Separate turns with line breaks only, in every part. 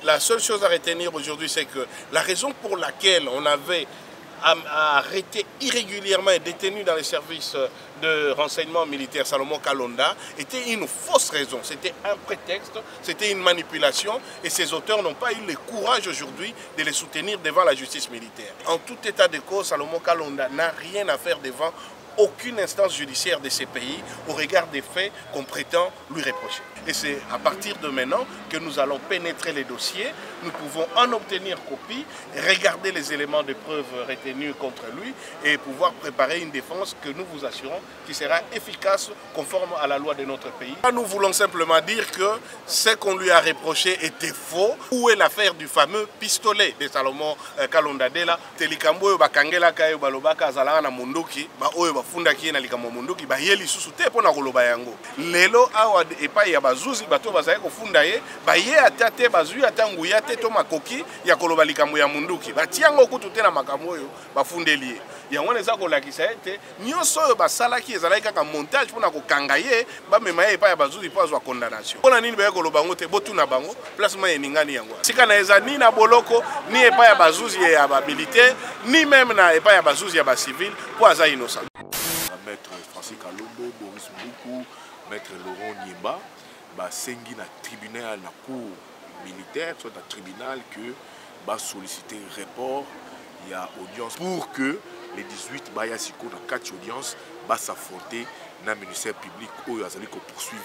La seule chose à retenir aujourd'hui, c'est que la raison pour laquelle on avait arrêté irrégulièrement et détenu dans les services de renseignement militaire Salomon Kalonda était une fausse raison. C'était un prétexte, c'était une manipulation et ces auteurs n'ont pas eu le courage aujourd'hui de les soutenir devant la justice militaire. En tout état de cause, Salomon Kalonda n'a rien à faire devant aucune instance judiciaire de ces pays au regard des faits qu'on prétend lui reprocher. Et c'est à partir de maintenant que nous allons pénétrer les dossiers, nous pouvons en obtenir copie, regarder les éléments de preuve retenus contre lui et pouvoir préparer une défense que nous vous assurons qui sera efficace, conforme à la loi de notre pays. Nous voulons simplement dire que ce qu'on lui a reproché était faux. Où est l'affaire du fameux pistolet de Salomon Kalonda Dela? Telikambo bakangela kayo balobaka azalaka na munduki ba oyo bafundaki na likambo munduki ba yeli susu te pona koloba yango. Lelo awa epai ya bazuzi bato bazali kofunda ye ba ye atate bazui atanguya te to makoki ya koloba likambo ya munduki. Batiango kutu te na makambo oyo bafundeli ye. Yango neza kolakisa ete nyonso oyo basalaki ezalaki kaka montage pona kokanga ye bamema ye epai ya bazuzi po azwa condamnation. Pona nini baye koloba ngo te botuna bango placement eningani yango. Sika na eza ni na boloko ni epai ya bazuzi ya ba militaire ni même na epai ya bazuzi ya ba civil po aza innocent.
Maître Francis Kalombo, Boris Mboukou, Maître Laurent Niemba, sengi na tribunal na cour militaire, soit na tribunal que solliciter report, il y a audience pour que les 18 Bayasiko dans 4 audiences s'affronter dans le ministère public où ils vont poursuivre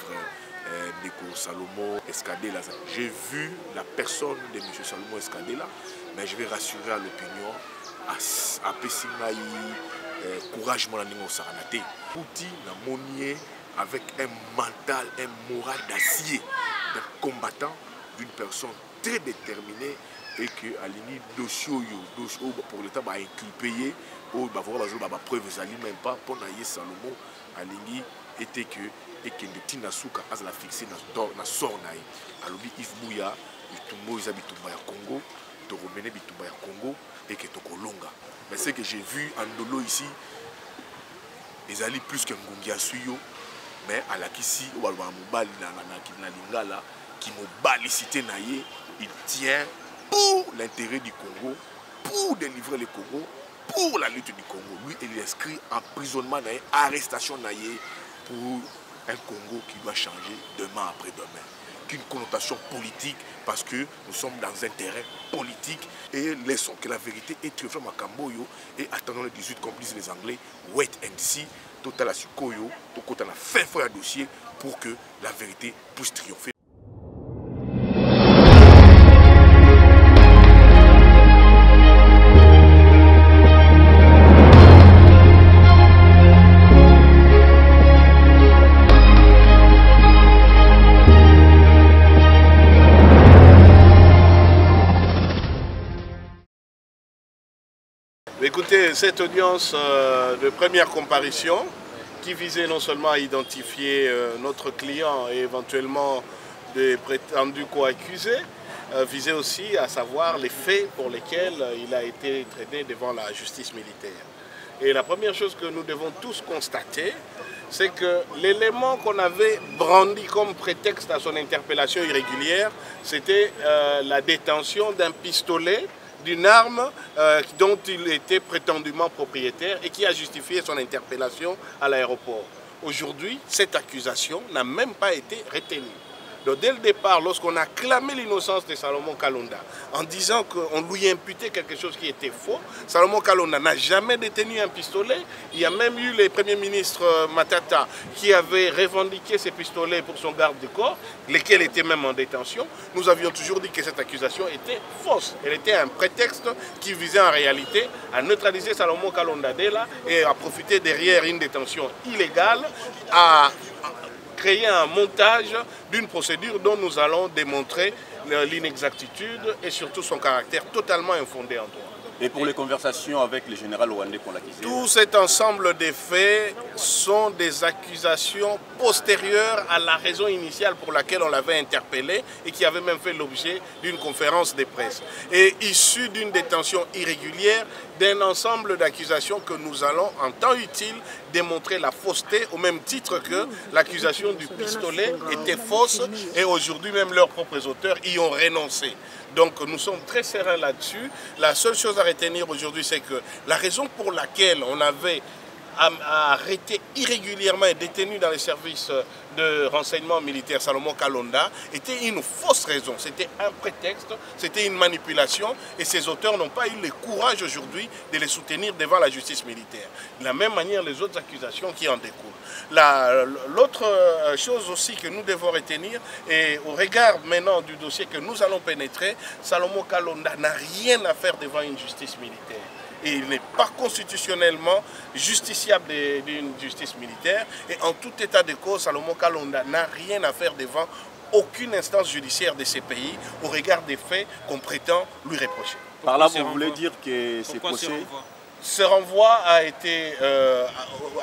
Ndeko Salomon Escadela. J'ai vu la personne de M. Salomon Escadela, mais je vais rassurer à l'opinion à Pessimai courage mon aningo saranate. Outil na monier avec un mental, un moral d'acier, d'un combattant, d'une personne très déterminée et que à l'ini dossier pour l'État va inculper ou va voir la preuve zali même pas pour naïe Salomon à l'ini était que et que le tina souka as la fixé na sort naïe. Alors Yves Bouya bitumbo ils habitent au Congo, to remener bitumba ya Congo et que to kolonga. Mais ce que j'ai vu en Dolo ici, ils allaient plus qu'un Ngungia Suyo, mais à la Kissi, ou à Mobali, na Lingala, qui Mobali cité naïe, il tient pour l'intérêt du Congo, pour délivrer le Congo, pour la lutte du Congo. Lui, il est inscrit emprisonnement naïe, arrestation naïe, pour un Congo qui doit changer demain après demain. Qu'une connotation politique parce que nous sommes dans un terrain politique et laissons que la vérité est triomphée à Camboyo et attendons les 18 complices les Anglais, wait and see, total à Sukoyo, tout côté on a fait un dossier pour que la vérité puisse triompher.
Écoutez, cette audience de première comparution qui visait non seulement à identifier notre client et éventuellement des prétendus co-accusés, visait aussi à savoir les faits pour lesquels il a été traité devant la justice militaire. Et la première chose que nous devons tous constater, c'est que l'élément qu'on avait brandi comme prétexte à son interpellation irrégulière, c'était la détention d'un pistolet, d'une arme dont il était prétendument propriétaire et qui a justifié son interpellation à l'aéroport. Aujourd'hui, cette accusation n'a même pas été retenue. Donc, dès le départ, lorsqu'on a clamé l'innocence de Salomon Kalonda en disant qu'on lui imputait quelque chose qui était faux, Salomon Kalonda n'a jamais détenu un pistolet. Il y a même eu le Premier ministre Matata qui avait revendiqué ces pistolets pour son garde du corps, lesquels étaient même en détention. Nous avions toujours dit que cette accusation était fausse. Elle était un prétexte qui visait en réalité à neutraliser Salomon Kalonda Dela et à profiter derrière une détention illégale, à créer un montage d'une procédure dont nous allons démontrer l'inexactitude et surtout son caractère totalement infondé en droit.
Et pour les conversations avec le général rwandais qu'on l'accusait?
Tout cet ensemble de faits sont des accusations postérieures à la raison initiale pour laquelle on l'avait interpellé et qui avait même fait l'objet d'une conférence de presse. Et issu d'une détention irrégulière, d'un ensemble d'accusations que nous allons, en temps utile, démontrer la fausseté, au même titre que l'accusation du pistolet était fausse et aujourd'hui même leurs propres auteurs y ont renoncé. Donc nous sommes très sereins là-dessus. La seule chose à retenir aujourd'hui, c'est que la raison pour laquelle on avait arrêté irrégulièrement et détenu dans les services de renseignement militaire Salomon Kalonda était une fausse raison. C'était un prétexte, c'était une manipulation et ces auteurs n'ont pas eu le courage aujourd'hui de les soutenir devant la justice militaire. De la même manière, les autres accusations qui en découlent. L'autre chose aussi que nous devons retenir, et au regard maintenant du dossier que nous allons pénétrer, Salomon Kalonda n'a rien à faire devant une justice militaire. Et il n'est pas constitutionnellement justiciable d'une justice militaire. Et en tout état de cause, Salomon Kalonda n'a rien à faire devant aucune instance judiciaire de ces pays au regard des faits qu'on prétend lui reprocher.
Par là, vous voulez dire que ces procès...
Ce renvoi a été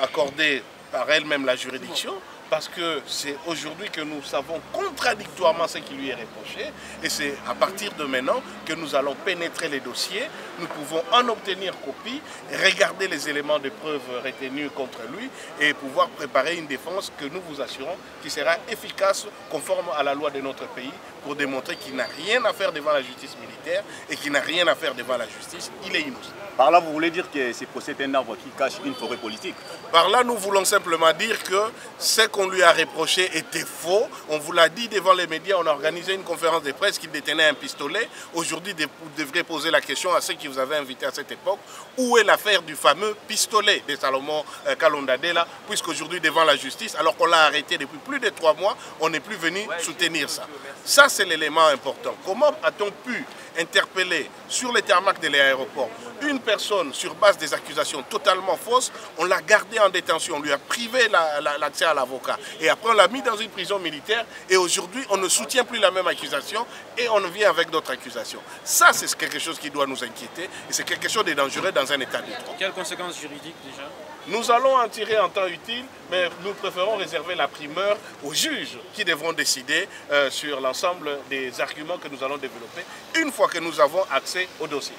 accordé par elle-même la juridiction, parce que c'est aujourd'hui que nous savons contradictoirement ce qui lui est reproché, et c'est à partir de maintenant que nous allons pénétrer les dossiers, nous pouvons en obtenir copie, regarder les éléments de preuve retenus contre lui, et pouvoir préparer une défense que nous vous assurons qui sera efficace, conforme à la loi de notre pays, pour démontrer qu'il n'a rien à faire devant la justice militaire, et qu'il n'a rien à faire devant la justice, il est innocent.
Par là, vous voulez dire que ces procès est un arbre qui cache une forêt politique?
Par là, nous voulons simplement dire que ce qu'on lui a reproché était faux. On vous l'a dit devant les médias, on a organisé une conférence de presse qu'il détenait un pistolet. Aujourd'hui, vous devrez poser la question à ceux qui vous avaient invité à cette époque. Où est l'affaire du fameux pistolet de Salomon Kalonda Dela, puisqu'aujourd'hui, devant la justice, alors qu'on l'a arrêté depuis plus de 3 mois, on n'est plus venu soutenir ça. Ça, c'est l'élément important. Comment a-t-on pu interpeller sur les tarmacs de l'aéroport une personne sur base des accusations totalement fausses? On l'a gardé en détention, on lui a privé l'accès à l'avocat et après on l'a mis dans une prison militaire et aujourd'hui on ne soutient plus la même accusation et on vient avec d'autres accusations. Ça, c'est quelque chose qui doit nous inquiéter et c'est quelque chose de dangereux dans un état de droit.
Quelles conséquences juridiques déjà?
Nous allons en tirer en temps utile, mais nous préférons réserver la primeur aux juges qui devront décider sur l'ensemble des arguments que nous allons développer une fois que nous avons accès au dossier.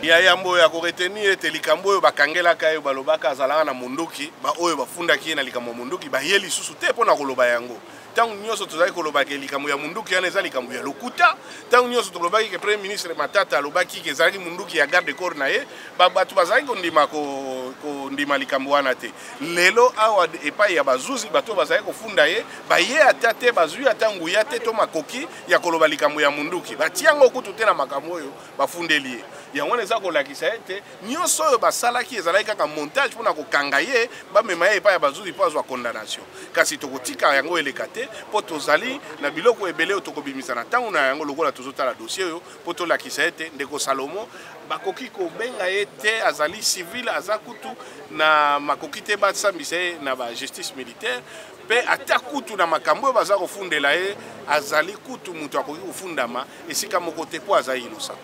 Yayambo ya koretenir ete likambo oyo bakangelaka yo balobaka azalaka na munduki ba oyo bafundaki ye na likambo munduki ba ye lisusu te mpona koloba yango. Tangu nyonso tozali kolobaki likambo ya munduki yana eza likambo ya lokuta. Tangu nyonso tolobaki ke Premier Ministre Matata alobaki ke ezalaki munduki ya garde corps na ye, bato bazali kondima kondima likambo wana te. Lelo awa epai ya bazuzi bato bazali kofunda ye, ba ye ata te bazwi ata nguya te to makoki ya koloba likambo ya munduki. Batiango kutu te na makambo oyo bafundeli ye. Yango eza kolakisa ete nyonso oyo basalaki ezalaki kaka montage mpona kokanga ye bamema ye epai ya bazuzi mpo azwa condamnation. Kasi tokotika yango eleka te mpo tozali na biloko ebele oyo tokobimisa na ntango na yango lokola tozotala dossier oyo mpo tolakisa ete ndeko Salomo bakoki kobenga ye te azali civil aza kutu na makoki te basambisa ye na bajustice militaire pe ata kutu na makambo oyo baza kofundela ye azali kutu mutu akoki kofundama esika moko te mpo azali innocent.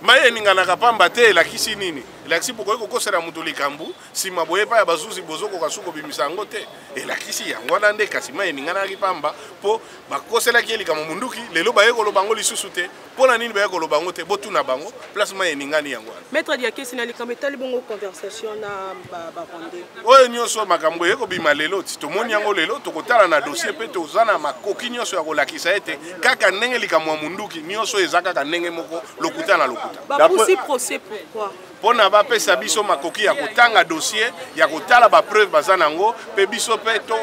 Maye eninganaka pamba te elakisi nini? Elakisi bokoki kokosela mutu likambu nsima boye epai ya bazuzi bozokoka su kobimisa yango te. Elakisi yango wana nde kasi maye eninganaki pamba mpo bakoselaki ye likambo munduki lelo baye koloba yango lisusu te mpona nini baye koloba yango te botuna bango place maye eningani yango wana.
Maître Diakesi na likambo etali bongo conversation na barwandais
oyo nyonso makambo ekobima lelo ti tomoni yango lelo tokotala na dossier mpe toza na makoki nyonso ya kolakisa ete kaka ndenge likambo ya munduki nyonso eza kaka ndenge moko lokuta na lokuta.
Bapoussi procès pourquoi?
Pona bapesa biso makoki ya kotanga dossier ya kotala bapreuve baza nango mpe biso mpe to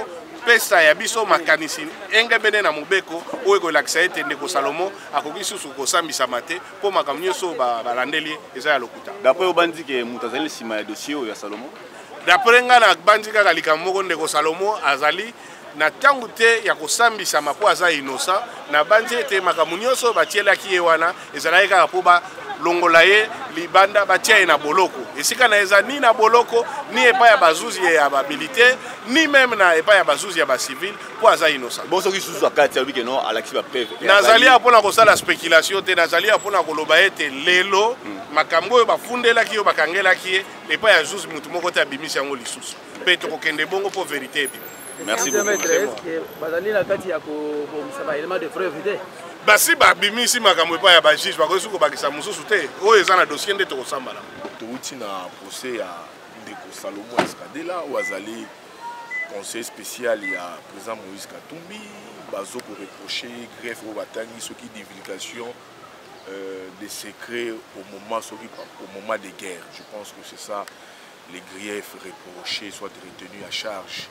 pesa ya biso makanisi engebene na mobeko oyo kolakisa ete ndeko Salomo akoki susu kosambisama te mpo makambo nyonso balandeli eza ya lokuta.
D'après obandi ke mutu azali nsima ya dossier oyo ya Salomo?
D'après nga na bandi kaka likambo moko ndeko Salomo azali na tangu te ya kosambisama mpo aza innocent na bandi ete makambo nyonso batielaki ye wana ezalaki kaka mpo balongola ye libanda batia ye na boloko esika na eza ni na boloko ni epai ya bazuzi ya militaire ni même na epai ya bazuzi ya civil pour aza innocent.
Bon soki susu akati abi que non alaki ba preuve.
Nazali apona kosala spéculation te, nazali apona koloba ete lelo makambo oyo bafundelaki yo bakangelaki ye epai ya juge mutu moko te abimisi yango lisusu mpe tokokende bongo po vérité ebi.
Merci beaucoup.
Bazali na kati ya kobomisa ba élément de preuve te.
Basi babimisi makambo epai ya bajuge bakoki kobakisa mosusu te oyo eza na dossier nde tokosambala.
Touti na procès ya ndeko Salomon Escadela ou azali conseil spécial ya président Moïse Katumbi bazo ko reprocher greffe au batangi ce qui divulgation des secrets au moment des guerres. Je pense que c'est ça les griefs reprochés soit retenus à charge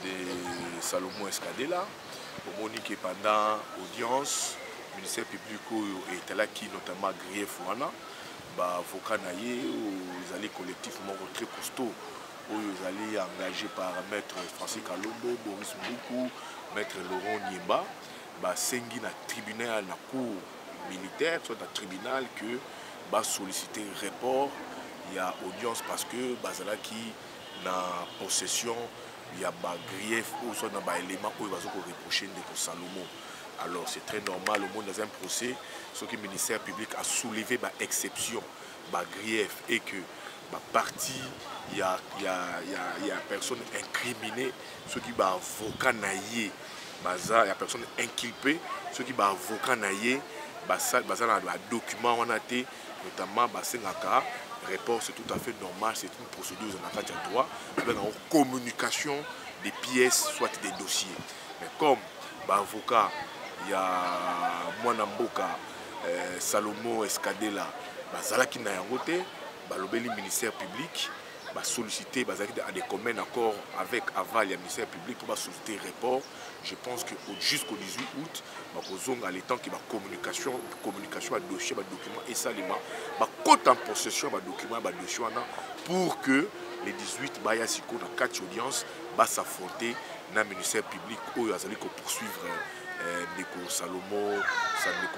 de Salomon Escadela. Au monique pendant audience ministère public est là qui notamment grief wana avocat naïe aux alliés collectivement très costaud où ils allaient engagé par maître Francis Kalombo, Boris Mboukou, maître Laurent Niemba, sengi na tribunal na cour militaire soit un tribunal que solliciter report il y a audience parce que bazala qui na possession il y a grief ou soit dans élément où ils vont reprocher de Salomon. Alors c'est très normal au monde dans un procès ce que le ministère public a soulevé exception grief et que partie il y a personne incriminée ce qui avocat naïe il y a personne inculpée ce qui avocat naïe ça document on a été notamment sengaka report c'est tout à fait normal c'est une procédure dans la de droit en communication des pièces soit des dossiers mais comme avocat il y a Mwana Mboka Salomon Escadela bazalaki na yango te balobeli ministère public solliciter à des communs accords avec aval du ministère public pour solliciter report. Je pense que jusqu'au 18 août à l'état qui communication à dossier document et ça les côte en possession document dossier pour que les 18 bayasiko dans 4 audiences s'affronter dans le ministère public où ils allaient poursuivre Ndeko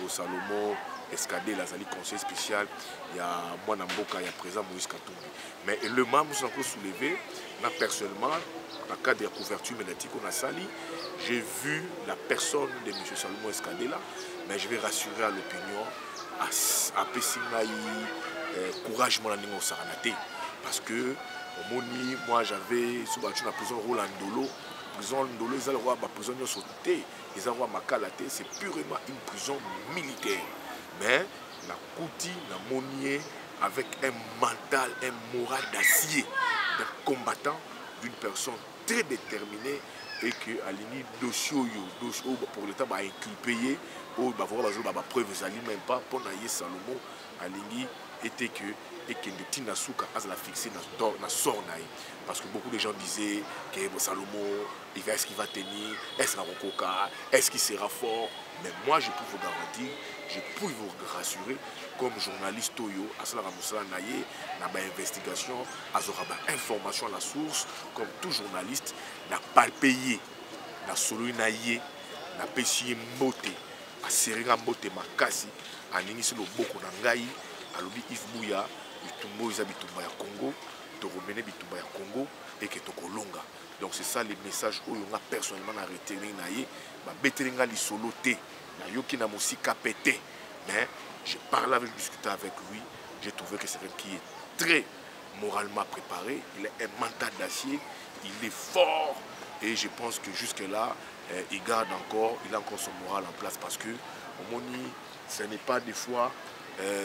Salomon Escadela Lazali conseil spécial, il y a Mwana Mboka, il y a président Moïse Katumbi. Mais le membre nous encore soulevé, personnellement, dans le cadre de la couverture médiatique qu'on a sali, j'ai vu la personne de M. Salomon Escadela, mais je vais rassurer à l'opinion, à Pessinaï, courage mon ami au Saranate, parce que moi j'avais sous la prison Rolandolo. Prison Ndolo, ils ont le roi, la prison de sauté, ils ont le roi Makalate, c'est purement une prison militaire. Mais la Kouti, la Monier, avec un mental, un moral d'acier, d'un combattant, d'une personne très déterminée et que à l'ini dossier pour l'État va inculper, ou va voir la preuve, ils même pas pour naïe Salomon, à l'ini était que et que le Tinasuka a la fixé dans son naïe. Parce que beaucoup de gens disaient que Salomon, est-ce qu'il va tenir, est-ce qu'il sera fort. Mais moi, je peux vous garantir, je peux vous rassurer, comme journaliste, à cela naïe, dans l'investigation, à information à la source, comme tout journaliste, n'a pas payé, n'a solo naïe, n'a payé moté, à Seringa moté makasi, à Ningisi le Boko Nangaï, à l'obi Yves Bouya, bitumbo isa bitumba ya Congo, toromene bitumba ya Congo et que tokolonga. Donc c'est ça les messages où on a personnellement arrêté naïe, ba betelinga li solo té, na yoki na musika pété. Mais j'ai parlé avec, discuté avec lui, j'ai trouvé que c'est quelqu'un qui est très moralement préparé, il a un mental d'acier, il est fort et je pense que jusque là il garde encore, il a encore son moral en place parce que au moni, ce n'est pas des fois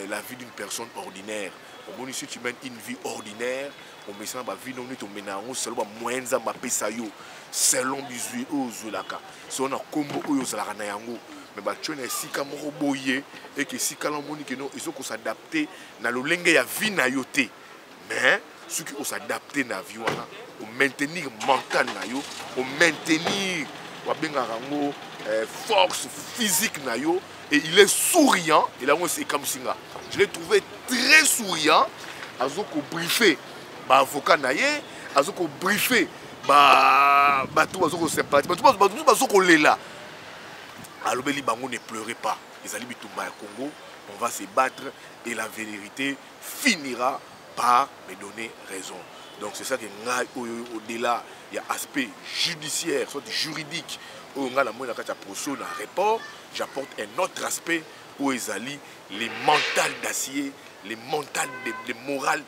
la vie d'une personne ordinaire. Au moins, si tu mènes une vie ordinaire, on met ça dans la vie, on met au selon moyens à Pesayo, selon du Zulaka. Si on a combo aux Zalanayango, mais tu as si Kamoro Boye et que si Kalamoni que non, ils ont s'adapter dans le lingue ya vie na yote. Mais ceux qui ont s'adapter na vie wana, on maintenir mental na yo, on maintenir force physique na yo. Et il est souriant, et là c'est comme Singa. Je l'ai trouvé très souriant. Azoko briefé, avocat naïe, Azoko briefé, tout Azoko sympathie, tout Azoko lela. Alors Beli Bango ne pleurez pas. Les alibis Toumba Congo, on va se battre et la vérité finira pas me donner raison. Donc c'est ça que au-delà, il y a aspect judiciaire, soit juridique, où on a la moindre procès dans report, j'apporte un autre aspect où ils allient les mentales d'acier, les mentales de morale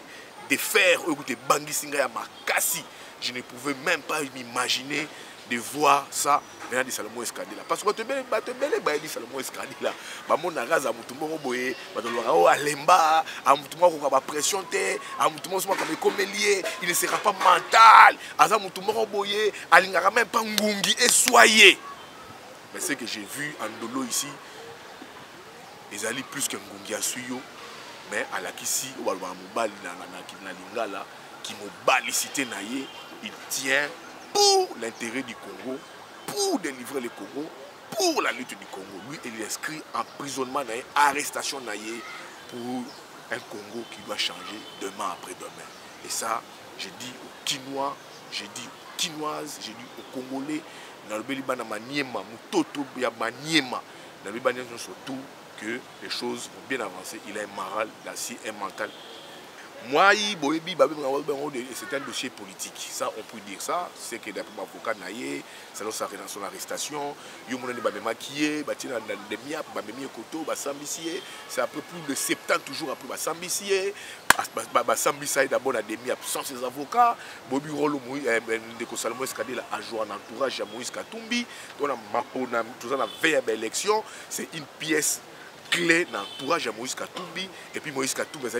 de fer, où écoutez Bangui Singa ya makasi. Je ne pouvais même pas m'imaginer de voir ça maintenant de Salomon Escadela. Parce que tu es dit Salomon Escadela. Mon agaz a moutoumoro boye, batolora alemba, a moutoumoro ko ba pression te, a moutoumoro soma comme lié, il ne sera pas mental. Aza moutoumoro boye, alingara même pas ngungi et soyez. Mais ce que j'ai vu en Dolo ici, ils allaient plus qu'un ngungi à suyo, mais à la kisi ou à l'ouamobali na lingala qui mobali cité naye, il tient pour l'intérêt du Congo, pour délivrer le Congo, pour la lutte du Congo. Lui, il est inscrit emprisonnement, arrestation pour un Congo qui doit changer demain après demain. Et ça, j'ai dit aux Quinois, j'ai dit aux Quinoises, j'ai dit aux Congolais, dans le Bélibana Maniema, Mutoto Maniema, dans le Bélibana surtout que les choses vont bien avancer. Il a un moral d'acier, un mental. Moi, c'est un dossier politique. Ça, on peut dire ça. C'est que d'après l'avocat Naye, selon son arrestation, il y a des maquillés, c'est à peu plus de 70 jours après Sambissier. Sambissier d'abord a des sans ses avocats. Bobi Rolo, de Salomon Escadela, a joué en entourage à Moïse Katumbi. On a la veille à l'élection. C'est une pièce clé dans l'entourage à Moïse Katumbi. Et puis Moïse Katumbi a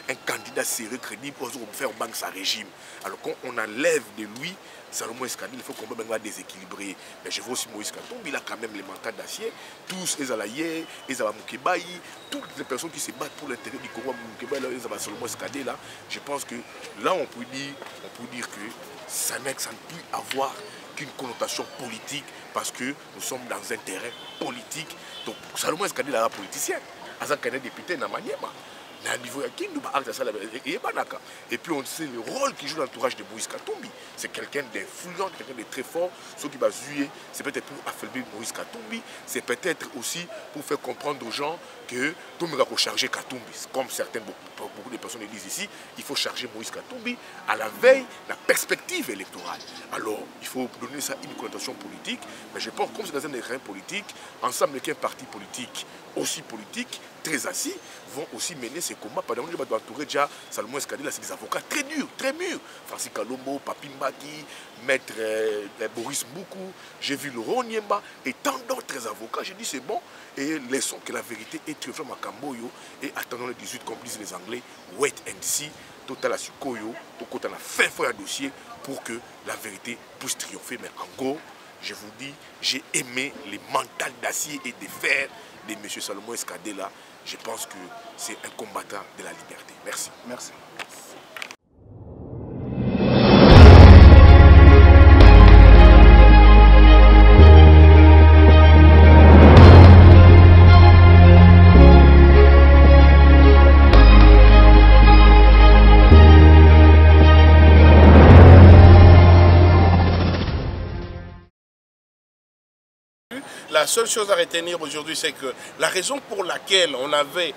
un candidat sérieux, crédible pour faire banque sa régime. Alors quand on enlève de lui Salomon Escadela, il faut qu'on va déséquilibrer. Mais je vois aussi Moïse Katumbi, il a quand même les mentales d'acier. Tous les Alaye, les Abamukebaï, toutes les personnes qui se battent pour l'intérêt du Congo, les Salomon Escadela, je pense que là on peut dire que ça ne peut avoir qu'une connotation politique parce que nous sommes dans un terrain politique. Donc Salomon Escadela est un politicien. Azan Kane député na Maniema. Et puis on sait le rôle qu'il joue dans l'entourage de Moïse Katumbi. C'est quelqu'un d'influent, quelqu'un de très fort. Ce qui va jouer, c'est peut-être pour affaiblir Moïse Katumbi. C'est peut-être aussi pour faire comprendre aux gens que tout le monde va charger Katumbi. Comme beaucoup de personnes le disent ici, il faut charger Moïse Katumbi à la veille de la perspective électorale. Alors, il faut donner ça une connotation politique. Mais je pense que comme c'est dans un terrain politique, ensemble avec un parti politique aussi politique, très assis, vont aussi mener ces combats. Par exemple, je vais entourer déjà Salomon Escadela, c'est des avocats très durs, très mûrs. Francis Kalombo, Papi Mbaki, Maître Boris Mboukou, j'ai vu Laurent Niemba et tant d'autres avocats. J'ai dit c'est bon et laissons que la vérité est triomphante à Kamboyo et attendons les 18 complices les Anglais. Wait and see, total à Sukoyo, tout côté la fin feuille à dossier pour que la vérité puisse triompher. Mais en gros, je vous dis, j'ai aimé les mentales d'acier et de fer de M. Salomon Escadela. Je pense que c'est un combattant de la liberté. Merci.
Merci.
La seule chose à retenir aujourd'hui, c'est que la raison pour laquelle on avait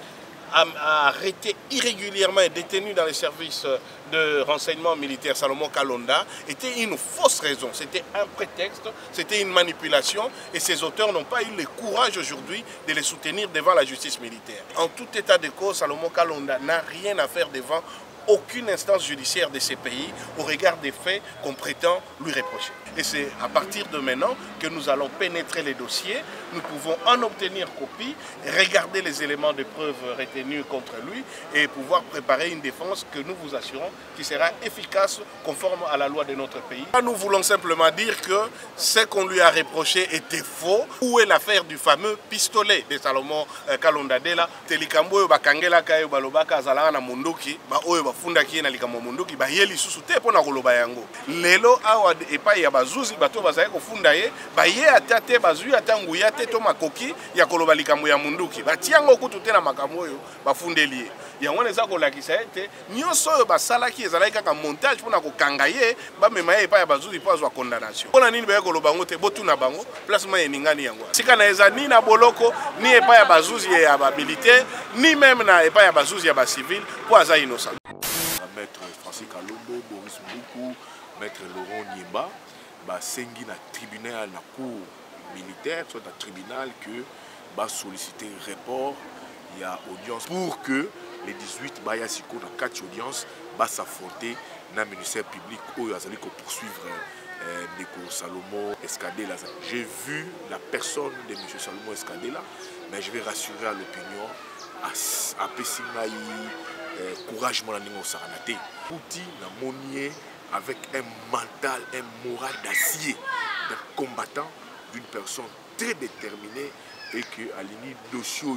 arrêté irrégulièrement et détenu dans les services de renseignement militaire Salomon Kalonda était une fausse raison. C'était un prétexte, c'était une manipulation et ces auteurs n'ont pas eu le courage aujourd'hui de les soutenir devant la justice militaire. En tout état de cause, Salomon Kalonda n'a rien à faire devant aucune instance judiciaire de ces pays au regard des faits qu'on prétend lui reprocher. Et c'est à partir de maintenant que nous allons pénétrer les dossiers, nous pouvons en obtenir copie, regarder les éléments de preuve retenus contre lui et pouvoir préparer une défense que nous vous assurons qui sera efficace, conforme à la loi de notre pays. Nous voulons simplement dire que ce qu'on lui a reproché était faux. Où est l'affaire du fameux pistolet de Salomon Kalonda Dela? Telikambo bakangela kayo balobaka azalanga na munduki ba oyo bafunda ki na likambo munduki ba yeli susu te pona koloba yango. Lelo awa epai ya bazuzi bato bazali kofunda ye baye ata te bazwi ata nguya te to makoki ya koloba likambo ya munduki batiango kutu te na makambo oyo bafundeli ye yango eza kolakisa ete nyonso oyo basalaki ezalaki kaka montage mpona kokanga ye bamema ye epai ya bazuzi mpo azwa condamnation mpona nini baye koloba ngo te botuna bango placement eningani yango sika na eza ni na boloko ni epai ya bazuzi ya bamilitaire ni meme na epai ya bazuzi ya bacivile mpo aza innocent.
Maître Francis Kalombo, Boris Mboukou, Maître Laurent Niemba, sengi na tribunal na cour militaire, soit na tribunal que solliciter report, il y a audience pour que les 18 bayasiko na 4 audiences s'affronter na ministère public où ils allaient poursuivre Ndeko Salomon Escadela. J'ai vu la personne de M. Salomon Escadela, mais je vais rassurer à l'opinion à Pessingaï. Courage mon ami Saranate. Pouti na monier avec un mental, un moral d'acier, d'un combattant, d'une personne très déterminée et que à l'ini dossier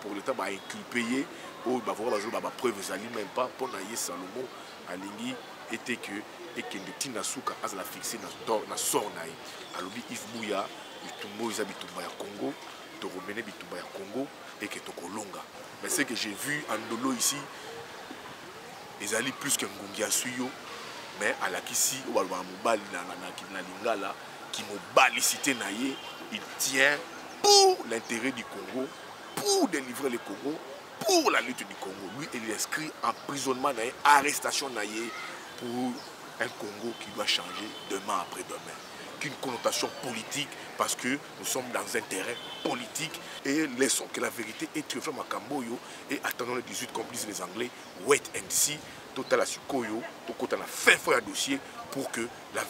pour l'État va inculper ou va voir la preuve même pas pour naïe Salomon à l'ini était que et que de Tina Souka a la fixé na sort naïe. Alobi Yves Bouya, Bitumbo Isa Bitumba ya Congo, Toromene Bitumba ya Congo et que Tokolonga. Mais ce que j'ai vu en Dolo ici, ils allaient plus qu'un Ngungia Suyo, mais à la Kissi, ou à Lingala, qui m'a cité naïe, il tient pour l'intérêt du Congo, pour délivrer le Congo, pour la lutte du Congo. Lui, il est inscrit en emprisonnement naïe, arrestation naïe, pour un Congo qui doit changer demain après demain. Qu'une connotation politique parce que nous sommes dans un terrain politique et laissons que la vérité est triomphante à Kamboyo et attendons les 18 complices les Anglais, wait and see, total à Sukoyo, tout côté la fin feuille à dossier pour que la vérité